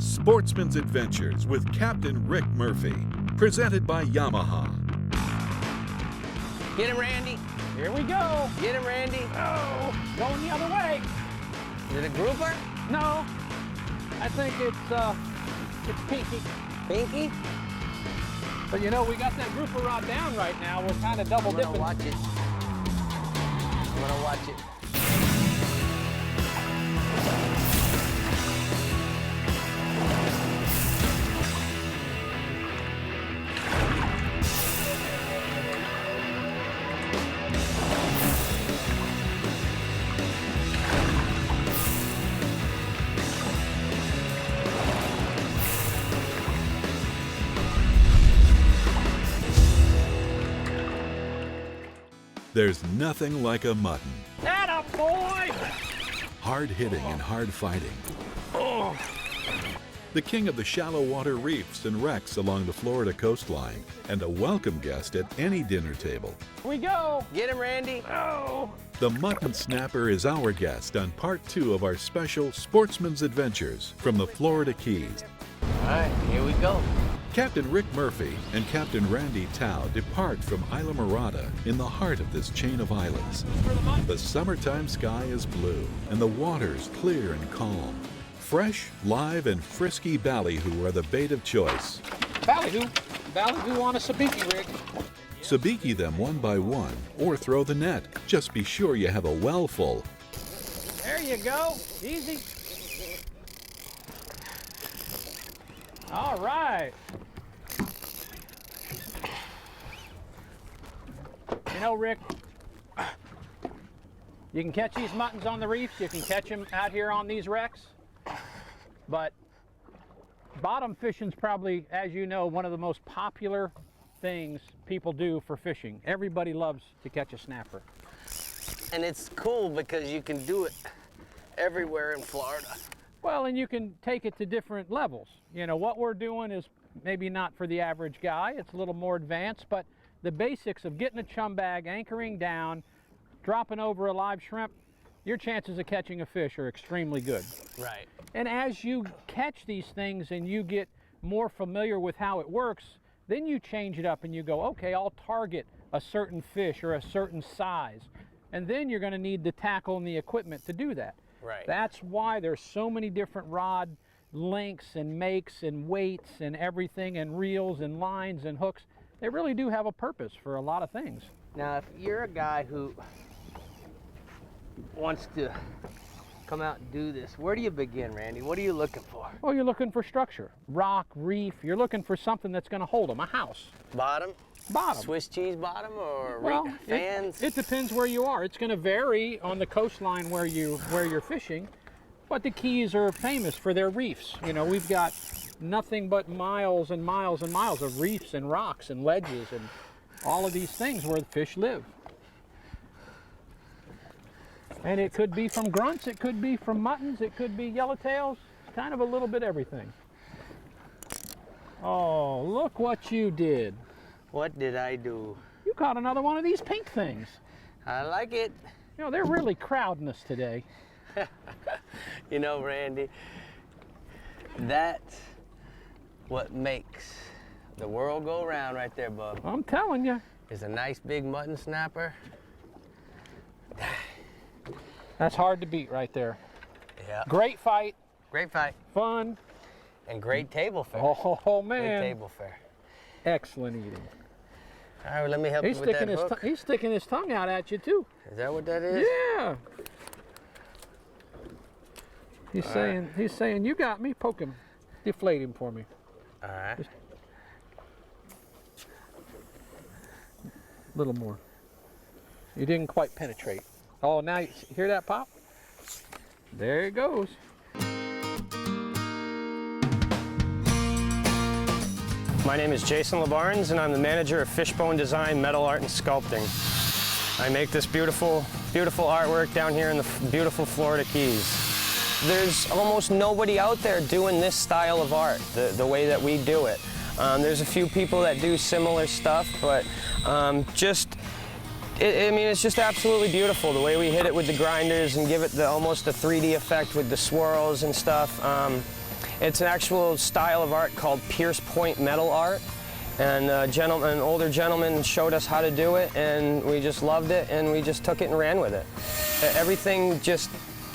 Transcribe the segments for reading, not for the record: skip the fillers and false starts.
Sportsman's Adventures with Captain Rick Murphy, presented by Yamaha. Get him, Randy. Here we go. Get him, Randy. Oh, going the other way. Is it a grouper? No, I think it's Pinky. Pinky? But you know, we got that grouper rod down right now. We're kind of double dipping. I'm gonna watch it. I'm gonna watch it. There's nothing like a mutton. Atta boy! Hard hitting and hard fighting. Oh. The king of the shallow water reefs and wrecks along the Florida coastline, and a welcome guest at any dinner table. Here we go. Get him, Randy. Oh. The mutton snapper is our guest on part 2 of our special Sportsman's Adventures from the Florida Keys. All right, here we go. Captain Rick Murphy and Captain Randy Tao depart from Islamorada in the heart of this chain of islands. The summertime sky is blue and the waters clear and calm. Fresh, live, and frisky ballyhoo are the bait of choice. Ballyhoo. Ballyhoo on a sabiki rig. Sabiki them one by one or throw the net. Just be sure you have a well full. There you go. Easy. All right. You know, Rick, you can catch these muttons on the reefs. You can catch them out here on these wrecks. But bottom fishing's probably, as you know, one of the most popular things people do for fishing. Everybody loves to catch a snapper. And it's cool because you can do it everywhere in Florida. Well, and you can take it to different levels. You know, what we're doing is maybe not for the average guy. It's a little more advanced, but the basics of getting a chum bag, anchoring down, dropping over a live shrimp, your chances of catching a fish are extremely good. Right. And as you catch these things and you get more familiar with how it works, then you change it up and you go, okay, I'll target a certain fish or a certain size. And then you're going to need the tackle and the equipment to do that. Right. That's why there's so many different rod lengths and makes and weights and everything, and reels and lines and hooks. They really do have a purpose for a lot of things. Now, if you're a guy who wants to come out and do this, where do you begin, Randy? What are you looking for? Well, you're looking for structure, rock, reef. You're looking for something that's going to hold them, a house. Bottom? Bottom. Swiss cheese bottom or Well, fans? it depends where you are. It's going to vary on the coastline where you're fishing, but the Keys are famous for their reefs. You know, we've got nothing but miles and miles and miles of reefs and rocks and ledges and all of these things where the fish live. And it could be from grunts, it could be from muttons, it could be yellowtails. It's kind of a little bit everything. Oh, look what you did. What did I do? You caught another one of these pink things. I like it. You know, they're really crowding us today. You know, Randy, that's what makes the world go round right there, bub. I'm telling you. Is a nice big mutton snapper. That's hard to beat right there. Yeah. Great fight. Great fight. Fun. And great table fare. Oh, man. Great table fare. Excellent eating. All right, well, let me help you with that hook. He's sticking his tongue out at you, too. Is that what that is? Yeah. He's saying, you got me. Poke him. Deflate him for me. All right. Just a little more. You didn't quite penetrate. Oh, now you hear that pop? There it goes. My name is Jason LeBarnes, and I'm the manager of Fishbone Design, Metal Art, and Sculpting. I make this beautiful, beautiful artwork down here in the beautiful Florida Keys. There's almost nobody out there doing this style of art, the way that we do it. There's a few people that do similar stuff, but it's just absolutely beautiful, the way we hit it with the grinders and give it almost a 3D effect with the swirls and stuff. It's an actual style of art called pierce point metal art. And an older gentleman showed us how to do it, and we just loved it, and we just took it and ran with it. Everything just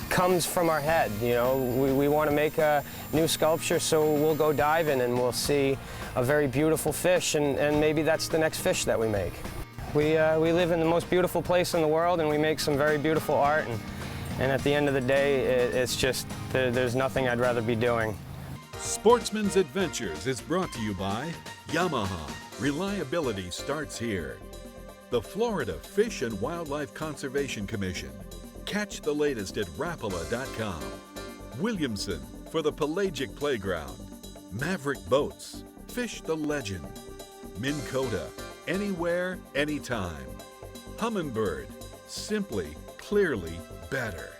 comes from our head, you know. We want to make a new sculpture, so we'll go diving and we'll see a very beautiful fish, and maybe that's the next fish that we make. We live in the most beautiful place in the world, and we make some very beautiful art, and at the end of the day, it's just, there's nothing I'd rather be doing. Sportsman's Adventures is brought to you by Yamaha. Reliability starts here. The Florida Fish and Wildlife Conservation Commission. Catch the latest at Rapala.com. Williamson for the Pelagic Playground. Maverick Boats. Fish the Legend. Minn Kota. Anywhere, anytime. Humminbird. Simply, clearly better.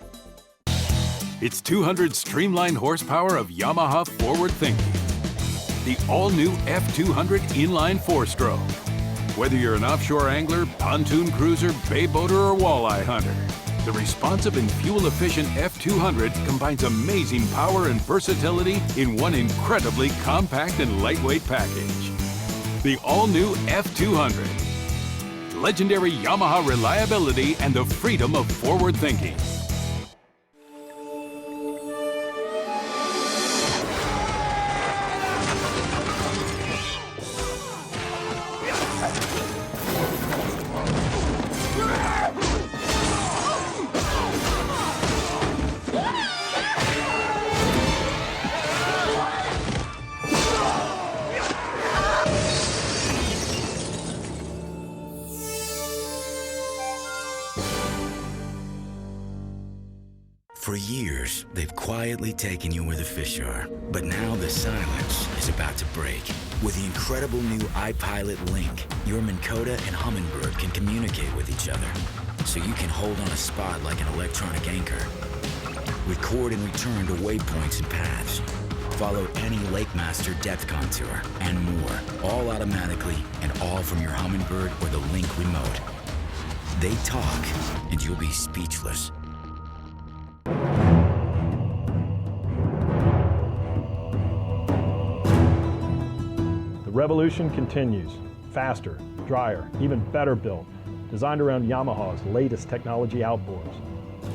It's 200 streamlined horsepower of Yamaha forward thinking. The all-new F200 inline 4-stroke. Whether you're an offshore angler, pontoon cruiser, bay boater, or walleye hunter, the responsive and fuel-efficient F200 combines amazing power and versatility in one incredibly compact and lightweight package. The all-new F200. Legendary Yamaha reliability and the freedom of forward thinking. For years, they've quietly taken you where the fish are. But now the silence is about to break. With the incredible new iPilot Link, your Minn Kota and Humminbird can communicate with each other, so you can hold on a spot like an electronic anchor. Record and return to waypoints and paths. Follow any Lake Master depth contour, and more, all automatically and all from your Humminbird or the Link remote. They talk, and you'll be speechless. The revolution continues. Faster, drier, even better built. Designed around Yamaha's latest technology outboards.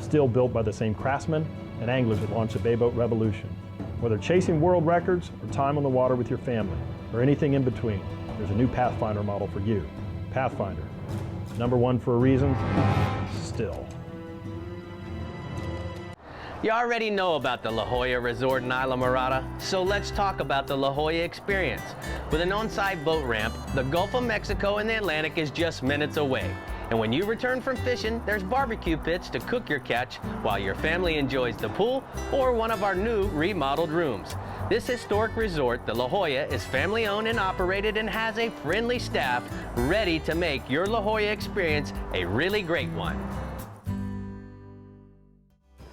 Still built by the same craftsmen and anglers that launched the Bayboat Revolution. Whether chasing world records or time on the water with your family, or anything in between, there's a new Pathfinder model for you. Pathfinder. #1 for a reason, still. You already know about the La Jolla Resort in Isla Mirada, so let's talk about the La Jolla experience. With an on-site boat ramp, the Gulf of Mexico and the Atlantic is just minutes away. And when you return from fishing, there's barbecue pits to cook your catch while your family enjoys the pool or one of our new remodeled rooms. This historic resort, the La Jolla, is family-owned and operated and has a friendly staff ready to make your La Jolla experience a really great one.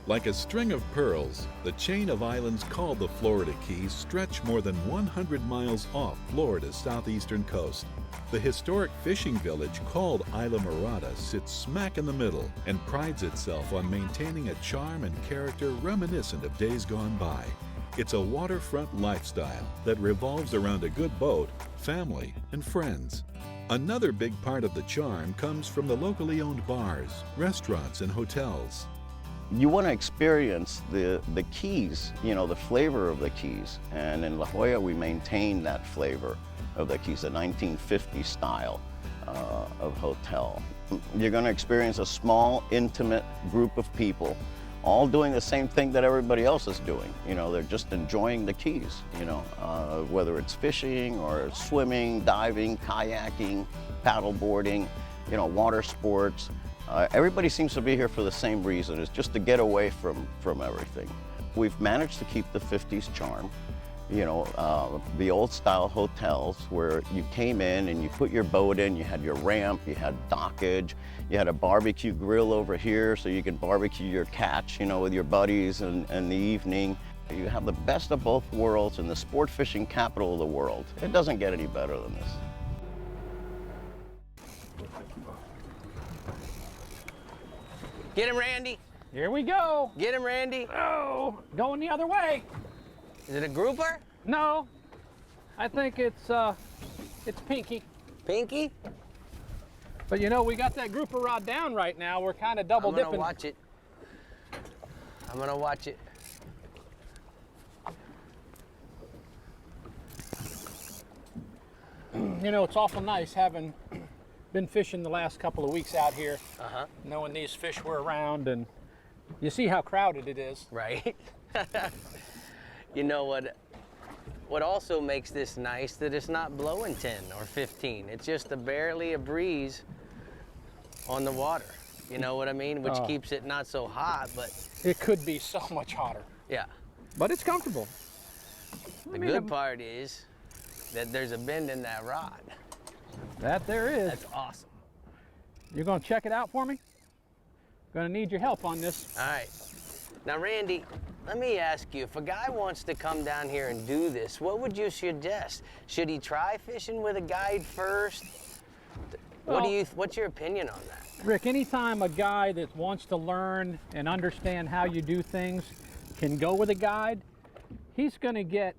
Like a string of pearls, the chain of islands called the Florida Keys stretch more than 100 miles off Florida's southeastern coast. The historic fishing village called Isla Mirada sits smack in the middle and prides itself on maintaining a charm and character reminiscent of days gone by. It's a waterfront lifestyle that revolves around a good boat, family, and friends. Another big part of the charm comes from the locally owned bars, restaurants, and hotels. You want to experience the Keys, you know, the flavor of the Keys. And in La Jolla, we maintain that flavor of the Keys, the 1950 style of hotel. You're going to experience a small, intimate group of people all doing the same thing that everybody else is doing. You know, they're just enjoying the Keys, you know, whether it's fishing or swimming, diving, kayaking, paddleboarding, you know, water sports. Everybody seems to be here for the same reason. It's just to get away from everything. We've managed to keep the 50s charm. You know, the old style hotels where you came in and you put your boat in, you had your ramp, you had dockage, you had a barbecue grill over here so you could barbecue your catch, you know, with your buddies in the evening. You have the best of both worlds in the sport fishing capital of the world. It doesn't get any better than this. Get him, Randy. Here we go. Get him, Randy. Oh, going the other way. Is it a grouper? No, I think it's pinky. Pinky? But you know, we got that grouper rod down right now. We're kind of double dipping. I'm gonna watch it. I'm gonna watch it. You know, it's awful nice having been fishing the last couple of weeks out here, knowing these fish were around, and you see how crowded it is. Right? You know what also makes this nice, that it's not blowing 10 or 15. It's just barely a breeze on the water. You know what I mean? Which keeps it not so hot, but... It could be so much hotter. Yeah. But it's comfortable. The good part is that there's a bend in that rod. That there is. That's awesome. You're gonna check it out for me? Gonna need your help on this. All right. Now, Randy, let me ask you, if a guy wants to come down here and do this, what would you suggest? Should he try fishing with a guide first? What's your opinion on that? Rick, anytime a guy that wants to learn and understand how you do things can go with a guide, he's gonna get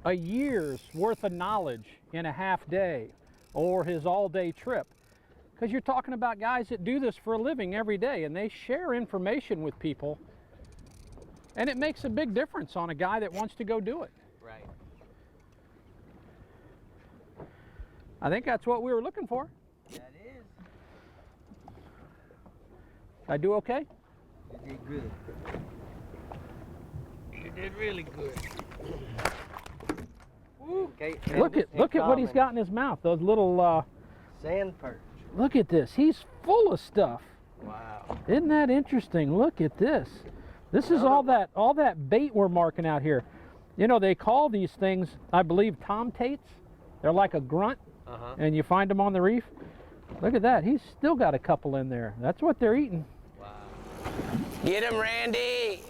a year's worth of knowledge in a half day or his all-day trip. Because you're talking about guys that do this for a living every day, and they share information with people, and it makes a big difference on a guy that wants to go do it. Right. I think that's what we were looking for. That is. I do okay? You did good. You did really good. Okay, Look at what he's got in his mouth. Those little sand perch. look at this. He's full of stuff. Wow. Isn't that interesting? Look at this. This is all that bait we're marking out here. You know, they call these things, I believe, tomtates. They're like a grunt, and you find them on the reef. Look at that. He's still got a couple in there. That's what they're eating. Wow. Get him, Randy.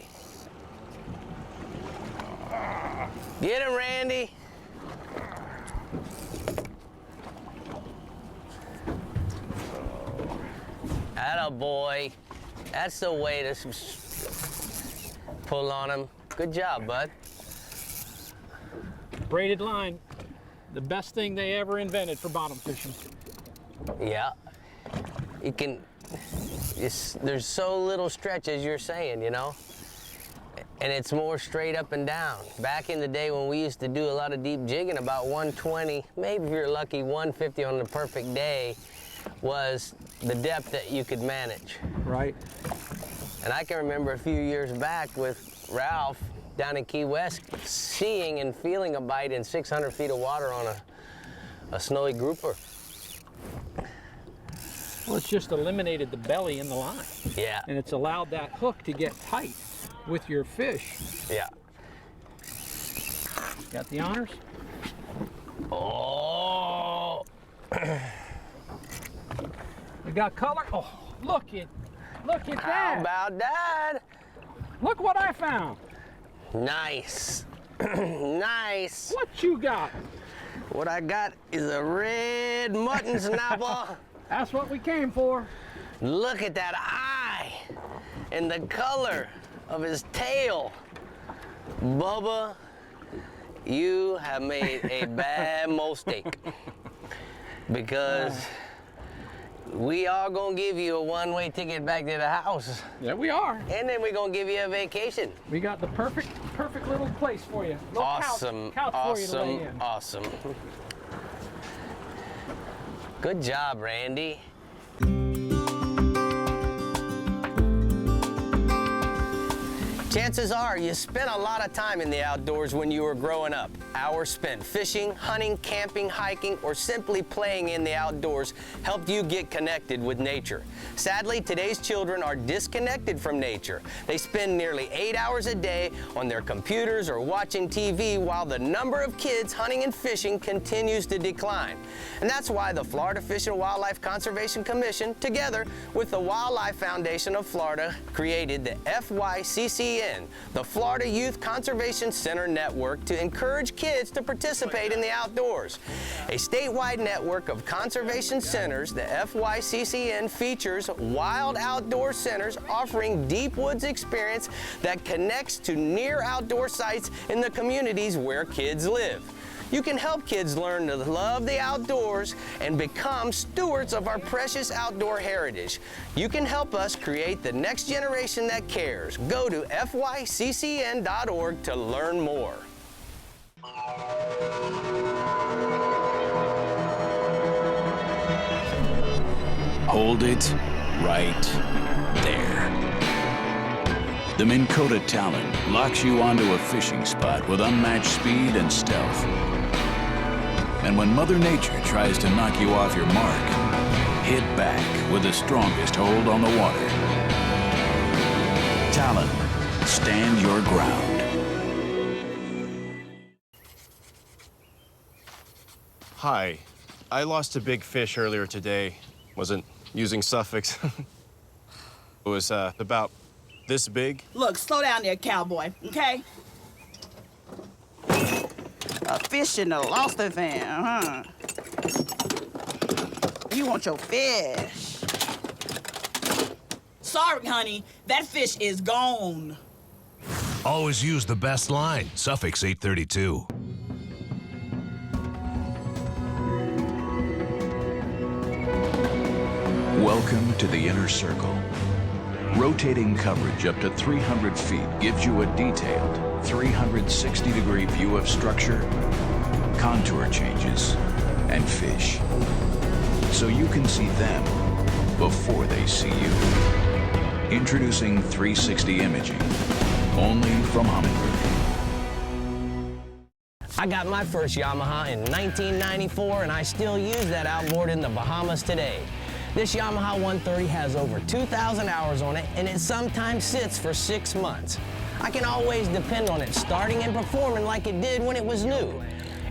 Get him, Randy. Atta boy. That's the way to pull on him. Good job, bud. Braided line, the best thing they ever invented for bottom fishing. Yeah. You can, there's so little stretch, as you're saying, you know? And it's more straight up and down. Back in the day when we used to do a lot of deep jigging, about 120, maybe if you're lucky, 150 on the perfect day was the depth that you could manage. Right. And I can remember a few years back with Ralph down in Key West seeing and feeling a bite in 600 feet of water on a snowy grouper. Well, it's just eliminated the belly in the line. Yeah. And it's allowed that hook to get tight with your fish. Yeah. Got the honors? Oh. We got color. Oh, look at that. How about that? Look what I found. Nice. Nice. What you got? What I got is a red mutton snapper. That's what we came for. Look at that eye and the color of his tail. Bubba, you have made a bad mistake, because we are gonna give you a one-way ticket back to the house. Yeah, we are. And then we're gonna give you a vacation. We got the perfect little place for you. Little Awesome, couch for you to lay in. Awesome. Good job, Randy. Chances are you spent a lot of time in the outdoors when you were growing up. Hours spent fishing, hunting, camping, hiking, or simply playing in the outdoors helped you get connected with nature. Sadly, today's children are disconnected from nature. They spend nearly 8 hours a day on their computers or watching TV, while the number of kids hunting and fishing continues to decline. And that's why the Florida Fish and Wildlife Conservation Commission, together with the Wildlife Foundation of Florida, created the FYCCA FYCCN, the Florida Youth Conservation Center Network, to encourage kids to participate in the outdoors. A statewide network of conservation centers, the FYCCN features wild outdoor centers offering deep woods experience that connects to near outdoor sites in the communities where kids live. You can help kids learn to love the outdoors and become stewards of our precious outdoor heritage. You can help us create the next generation that cares. Go to fyccn.org to learn more. Hold it right there. The Minn Kota Talon locks you onto a fishing spot with unmatched speed and stealth. And when Mother Nature tries to knock you off your mark, hit back with the strongest hold on the water. Talon, stand your ground. Hi, I lost a big fish earlier today. Wasn't using suffix. It was about this big. Look, slow down there, cowboy, okay? A fish in the lobster van, huh? You want your fish. Sorry, honey, that fish is gone. Always use the best line, suffix 832. Welcome to the inner circle. Rotating coverage up to 300 feet gives you a detailed 360-degree view of structure, contour changes, and fish. So you can see them before they see you. Introducing 360 imaging, only from Humminbird. I got my first Yamaha in 1994, and I still use that outboard in the Bahamas today. This Yamaha 130 has over 2,000 hours on it, and it sometimes sits for 6 months. I can always depend on it starting and performing like it did when it was new.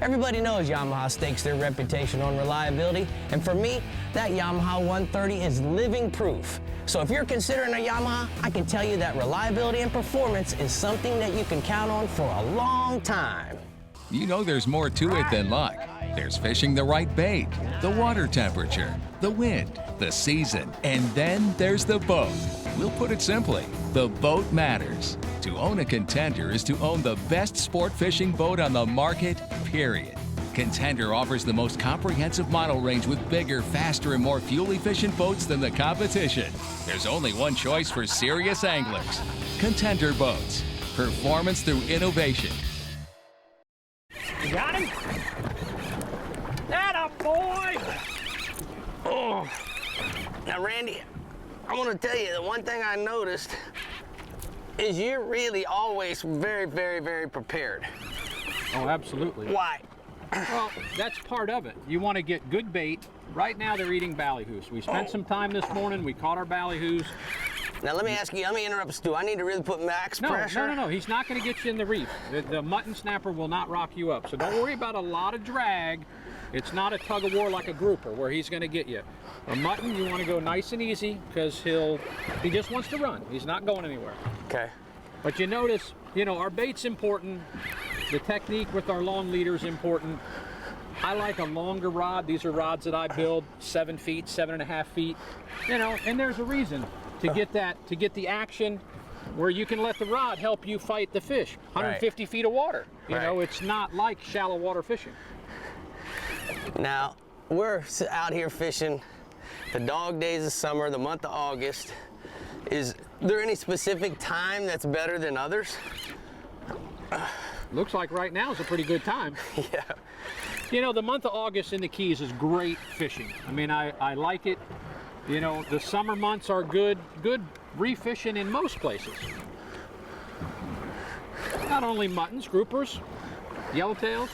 Everybody knows Yamaha stakes their reputation on reliability, and for me, that Yamaha 130 is living proof. So if you're considering a Yamaha, I can tell you that reliability and performance is something that you can count on for a long time. You know there's more to it than luck. There's fishing the right bait, the water temperature, the wind, the season, and then there's the boat. We'll put it simply, the boat matters. To own a Contender is to own the best sport fishing boat on the market, period. Contender offers the most comprehensive model range with bigger, faster, and more fuel-efficient boats than the competition. There's only one choice for serious anglers. Contender Boats. Performance through innovation. You got him? That a boy! Oh. Now, Randy, I want to tell you the one thing I noticed is you're really always very, very, very prepared. Oh, absolutely. Why? Well, that's part of it. You want to get good bait. Right now they're eating ballyhoos. We spent some time this morning. We caught our ballyhoos. Now let me ask you, let me interrupt, Stu. I need to really put max pressure. No. He's not going to get you in the reef. The mutton snapper will not rock you up. So don't worry about a lot of drag. It's not a tug of war like a grouper where he's going to get you. A mutton, you want to go nice and easy because he just wants to run. He's not going anywhere. Okay. But you notice, our bait's important. The technique with our long leader is important. I like a longer rod. These are rods that I build 7 feet, 7.5 feet. And there's a reason to get the action where you can let the rod help you fight the fish. 150 feet of water. It's not like shallow water fishing. Now, we're out here fishing the dog days of summer, the month of August. Is there any specific time that's better than others? Looks like right now is a pretty good time. Yeah. The month of August in the Keys is great fishing. I mean, I like it. The summer months are good reef fishing in most places. Not only muttons, groupers, yellowtails.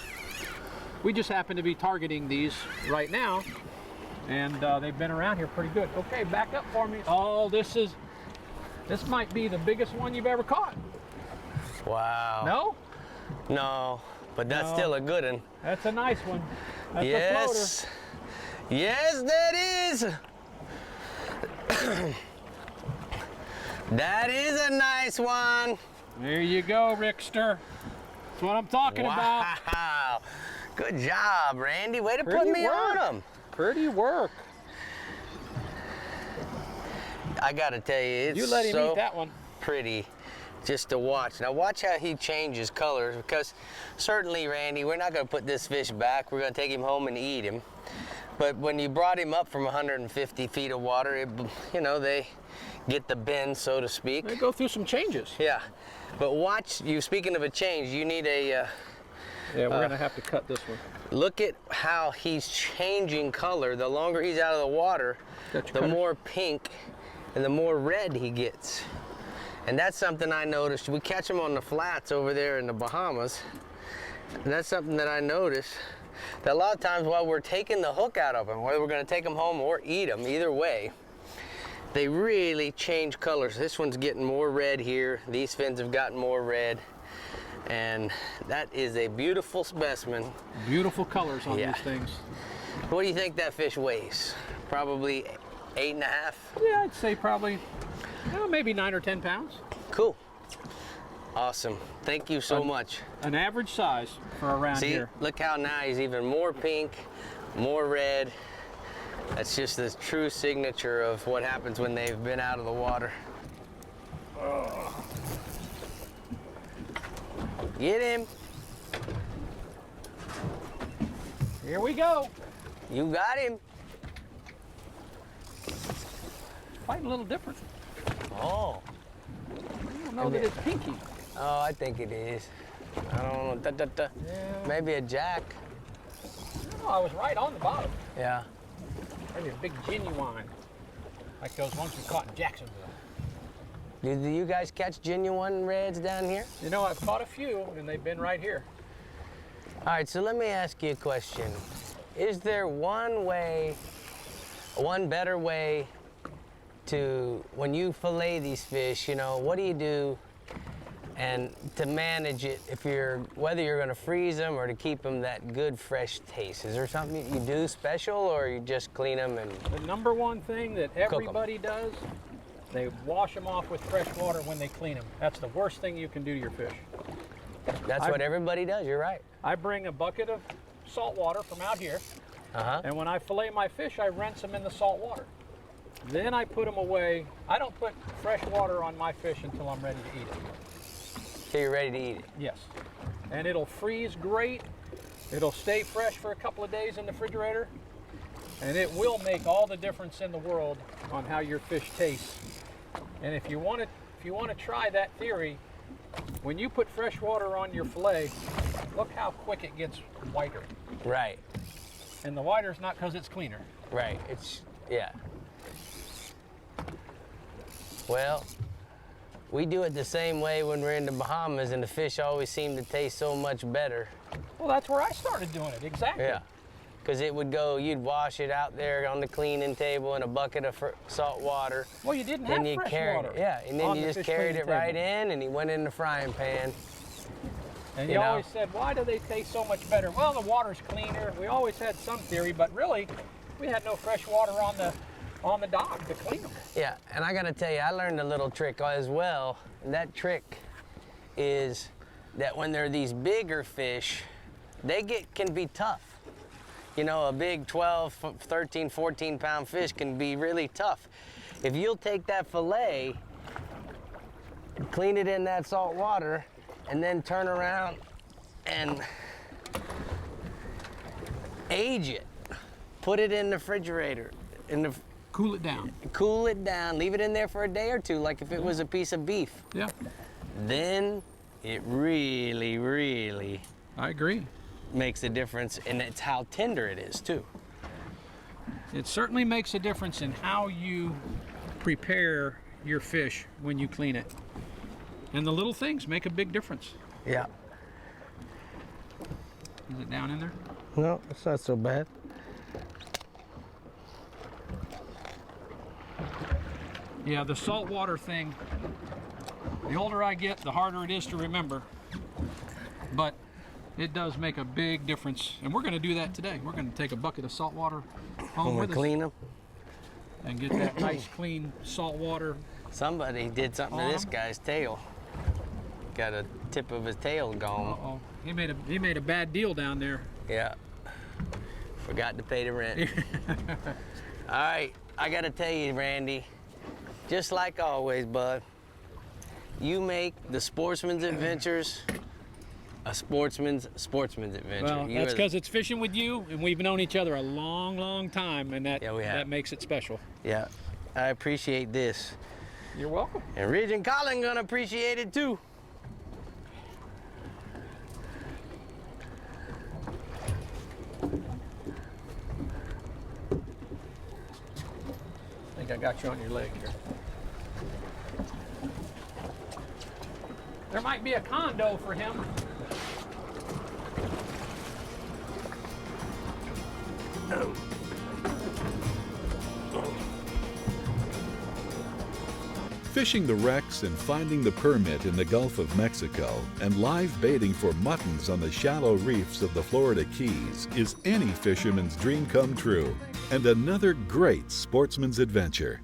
We just happen to be targeting these right now, and they've been around here pretty good. Okay, back up for me. Oh, this might be the biggest one you've ever caught. Wow. No? No, but that's still a good one. That's a nice one. That's yes. a floater. Yes, that is. That is a nice one. There you go, Rickster. That's what I'm talking about. Wow. Good job, Randy. Way to put me on him. Pretty work. I gotta tell you, it's You let him so eat that one. pretty just to watch. Now watch how he changes colors, because certainly, Randy, we're not gonna put this fish back. We're gonna take him home and eat him. But when you brought him up from 150 feet of water, you know, they get the bend, so to speak. They go through some changes. Yeah, but watch, speaking of a change, you need a, Yeah, we're gonna have to cut this one. look at how he's changing color. The longer he's out of the water, the more pink and the more red he gets. And that's something I noticed. We catch them on the flats over there in the Bahamas. And that's something that I noticed, that a lot of times while we're taking the hook out of them, whether we're gonna take them home or eat them, either way, they really change colors. This one's getting more red here. These fins have gotten more red. And that is a beautiful specimen. Beautiful colors on these things. What do you think that fish weighs? Probably 8.5? Yeah, I'd say probably, maybe 9 or 10 pounds. Cool. Awesome. Thank you so much. An average size for around here. See, look how now he's even more pink, more red. That's just the true signature of what happens when they've been out of the water. Get him. Here we go. You got him. Fighting a little different. Oh. I don't know that it's pinky. Oh, I think it is. I don't know. Yeah. Maybe a jack. No, I was right on the bottom. Yeah. Maybe a big genuine, like those ones we caught in Jacksonville. Do you guys catch genuine reds down here? You know, I've caught a few, and they've been right here. All right, so let me ask you a question. Is there one better way to, when you fillet these fish, you know, what do you do and to manage it, whether you're gonna freeze them or to keep them that good fresh taste? Is there something you do special, or you just clean them and The number one thing that everybody does, they wash them off with fresh water when they clean them. That's the worst thing you can do to your fish. That's what everybody does, you're right. I bring a bucket of salt water from out here, and when I fillet my fish, I rinse them in the salt water. Then I put them away. I don't put fresh water on my fish until I'm ready to eat it. So you're ready to eat it? Yes. And it'll freeze great. It'll stay fresh for a couple of days in the refrigerator. And it will make all the difference in the world on how your fish tastes. And if you want to try that theory, when you put fresh water on your fillet, look how quick it gets whiter. Right. And the whiter's not because it's cleaner. Right. Yeah. Well, we do it the same way when we're in the Bahamas, and the fish always seem to taste so much better. Well, that's where I started doing it, exactly. Yeah. Because it would go, you'd wash it out there on the cleaning table in a bucket of salt water. Well, you didn't have fresh water. Yeah, and then you just carried it right in, and he went in the frying pan. And you always said, why do they taste so much better? Well, the water's cleaner. We always had some theory, but really, we had no fresh water on the dock to clean them. Yeah, and I gotta tell you, I learned a little trick as well. And that trick is that when they're these bigger fish, can be tough. You know, a big 12, 13, 14 pound fish can be really tough. If you'll take that fillet, clean it in that salt water, and then turn around and age it, put it in the refrigerator, cool it down. Cool it down, leave it in there for a day or two, like if it was a piece of beef. Yeah. Then it really, really I agree. Makes a difference, and it's how tender it is too. It certainly makes a difference in how you prepare your fish when you clean it. And the little things make a big difference. Yeah. Is it down in there? No, it's not so bad. Yeah, the salt water thing, the older I get, the harder it is to remember. But it does make a big difference. And we're going to do that today. We're going to take a bucket of salt water home with us. Clean them. And get that nice, clean salt water. Somebody did something to this guy's tail. got a tip of his tail gone. Uh-oh. He made a bad deal down there. Yeah. Forgot to pay the rent. All right, I gotta tell you, Randy, just like always, bud, you make the Sportsman's Adventures a sportsman's adventure. Well, that's because it's fishing with you, and we've known each other a long, long time, and that makes it special. Yeah, I appreciate this. You're welcome. And Ridge and Colin gonna appreciate it too. I think I got you on your leg here. There might be a condo for him. Fishing the wrecks and finding the permit in the Gulf of Mexico and live baiting for muttons on the shallow reefs of the Florida Keys is any fisherman's dream come true, and another great sportsman's adventure.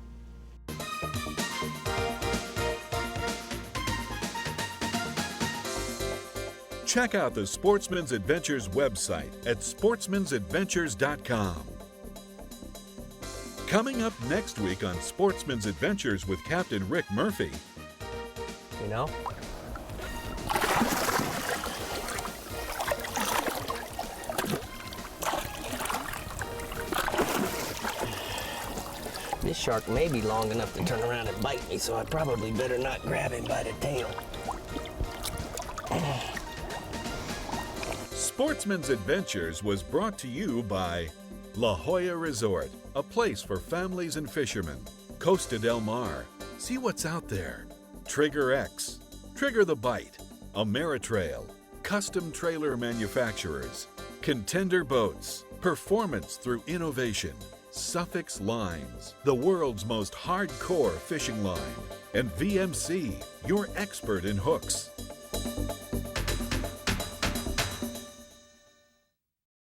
Check out the Sportsman's Adventures website at sportsmansadventures.com. Coming up next week on Sportsman's Adventures with Captain Rick Murphy. You know? This shark may be long enough to turn around and bite me, so I probably better not grab him by the tail. Sportsman's Adventures was brought to you by La Jolla Resort, a place for families and fishermen. Costa Del Mar, see what's out there. Trigger X, Trigger the Bite. Ameritrail, custom trailer manufacturers. Contender Boats, performance through innovation. Suffix Lines, the world's most hardcore fishing line. And VMC, your expert in hooks.